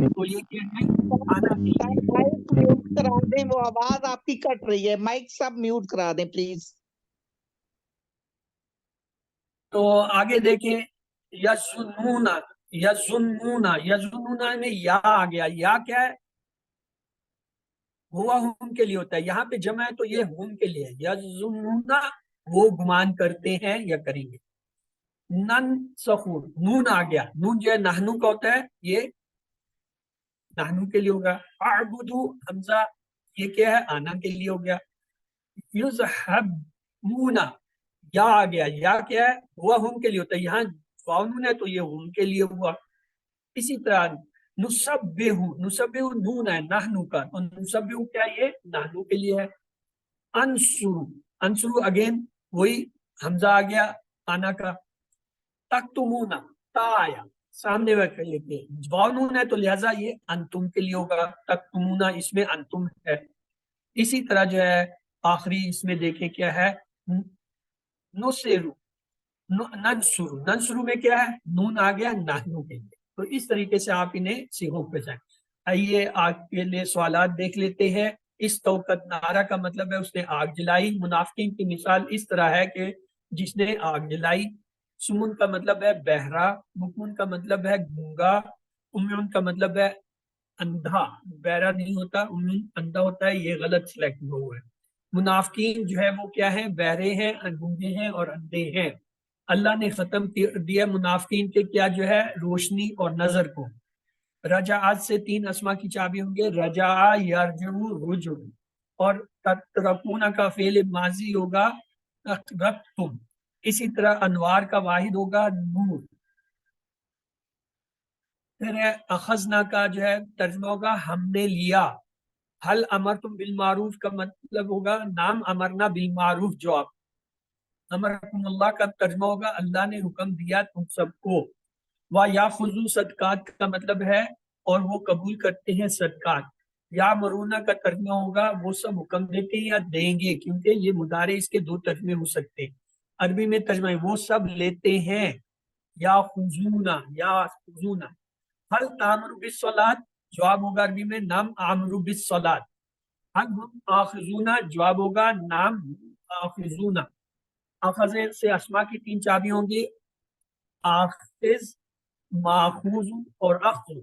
تو یہ کیا ہے آنا چاہیے۔ مائک میوٹ کرا دیں، وہ آواز آپ کی کٹ رہی ہے، مائک سب میوٹ کرا دیں پلیز۔ تو آگے دیکھیں یظنون، یظنون میں یا آ گیا، یا کیا ہے ہوا ہم کے لیے ہوتا ہے، یہاں پہ جمع ہے تو یہ ہم کے لیے ہے، یظنون وہ گمان کرتے ہیں یا کریں گے۔ نن سخور نون آ گیا، نون جو ہے نحنو کا ہوتا ہے، یہ نحنو کے لیے ہوگا۔ اعبدو حمزہ یہ کیا ہے آنا کے لیے ہو گیا۔ یذہبون یا آ گیا، یا کیا ہے ہوا ہم کے لیے ہوتا ہے، یہاں واو نون ہے تو یہ ہم کے لیے ہوا۔ اسی طرح نسبہ نون ہے نحنو کا، اور نسبہ کیا یہ نحنو کے لیے ہے۔ انصرو اگین وہی حمزہ آ گیا آنا کا۔ تکتمون تا آیا سامنے لیتے واو نون ہے تو لہذا یہ انتم کے لیے ہوگا، تکتمون اس میں انتم ہے۔ اسی طرح جو ہے آخری اس میں دیکھیں کیا ہے نصرو، ننصرو میں کیا ہے نون آ گیا نحنو کے لیے۔ تو اس طریقے سے آپ انہیں صیغوں پہ جائیں۔ آئیے آپ کے لیے سوالات دیکھ لیتے ہیں۔ اس توقت نارا کا مطلب ہے اس نے آگ جلائی، منافقین کی مثال اس طرح ہے کہ جس نے آگ جلائی۔ سمن کا مطلب ہے بہرا، بکمن کا مطلب ہے گونگا، امیون کا مطلب ہے اندھا، بہرا نہیں ہوتا امیون اندھا ہوتا ہے، یہ غلط سلیکٹ ہوا ہے۔ منافقین جو ہے وہ کیا ہیں بہرے ہیں، گونگے ہیں اور اندھے ہیں۔ اللہ نے ختم دیا منافقین کے کیا جو ہے روشنی اور نظر کو۔ رجعات سے 3 اسما کی چابی ہوں گے، رجع یرجع رجع، اور تترکون کا فعل ماضی ہوگا تترکتم۔ اسی طرح انوار کا واحد ہوگا نور۔ پھر اخذنا کا جو ہے ترجمہ ہوگا ہم نے لیا۔ حل امرتم بالمعروف کا مطلب ہوگا نام امرنا بالمعروف جواب۔ امرکم اللہ کا ترجمہ ہوگا اللہ نے حکم دیا تم سب کو۔ وَيَأْخُذُوا صدقات کا مطلب ہے اور وہ قبول کرتے ہیں صدقات۔ یا مرونا کا ترجمہ ہوگا وہ سب حکم دیتے ہیں یا دیں گے، کیونکہ یہ مضارع اس کے 2 ترجمے ہو سکتے ہیں۔ عربی میں ترجمہ ہے وہ سب لیتے ہیں، یا خذونا یا خذونا۔ حل تامر بالصلاۃ جواب ہوگا عربی میں نام آمر بالصلاۃ۔ حل ہم آخذونا جواب ہوگا نام آخذونا۔ آخذ سے اسما کی 3 چابی ہوں گی، آخذ، ماخوذ اور اخذ۔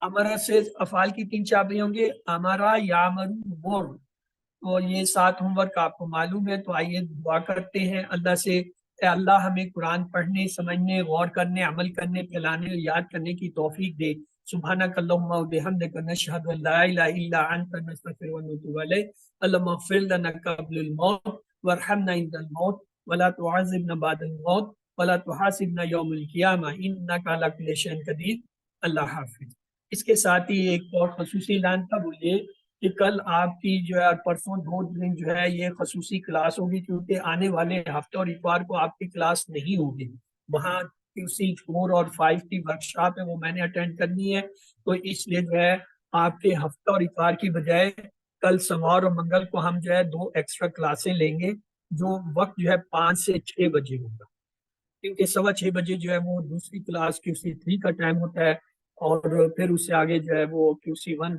امرا سے افعال کی 3 چابی ہوں گے، امرا یامر مر۔ تو یہ 7 ہوم ورک آپ کو معلوم ہے، تو آئیے دعا کرتے ہیں اللہ سے، اے اللہ ہمیں قرآن پڑھنے، سمجھنے، غور کرنے، عمل کرنے، پھیلانے اور یاد کرنے کی توفیق دے۔ سبحانک اللہم و بحمدک نشہد ان لا الہ الا انت نستغفرک و نتوب الیک۔ اللہم اغفر لنا قبل الموت وارحمنا عند الموت ولا تعذبنا بعد الموت ولا تحاسبنا یوم القیامہ انک علی کل شیء قدیر۔ اللہ حافظ۔ اس کے ساتھ ہی ایک اور خصوصی اعلان تھا، وہ یہ کہ کل آپ کی جو ہے پرسوں 2 دن جو ہے یہ خصوصی کلاس ہوگی، کیونکہ آنے والے ہفتے اور اتوار کو آپ کی کلاس نہیں ہوگی۔ وہاں QC 4 اور 5 کی ورکشاپ ہے، وہ میں نے اٹینڈ کرنی ہے، تو اس لیے جو ہے آپ کے ہفتہ اور اتوار کی بجائے کل سوموار اور منگل کو ہم جو ہے 2 ایکسٹرا کلاسیں لیں گے، جو وقت جو ہے 5 سے 6 بجے ہوگا، کیونکہ 6:15 بجے جو ہے وہ دوسری کلاس QC 3 کا ٹائم ہوتا ہے، اور پھر اس سے آگے جو ہے وہ QC 1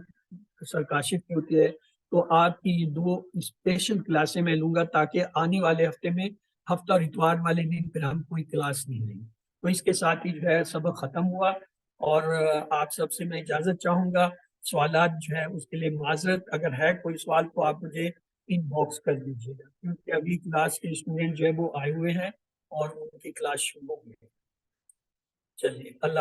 سرکاشف کی ہوتی ہے۔ تو آپ کی 2 اسپیشل کلاسیں میں لوں گا، تاکہ آنے والے ہفتے میں ہفتہ اور اتوار والے دن پھر ہم کوئی کلاس نہیں لیں گے۔ تو اس کے ساتھ ہی جو ہے سبق ختم ہوا، اور آپ سب سے میں اجازت چاہوں گا۔ سوالات جو ہے اس کے لیے معذرت، اگر ہے کوئی سوال تو آپ مجھے ان باکس کر دیجیے گا، کیونکہ اگلی کلاس کے اسٹوڈنٹ جو ہے وہ آئے ہوئے ہیں اور ان کی کلاس شروع ہو گئی ہے۔ چلیے اللہ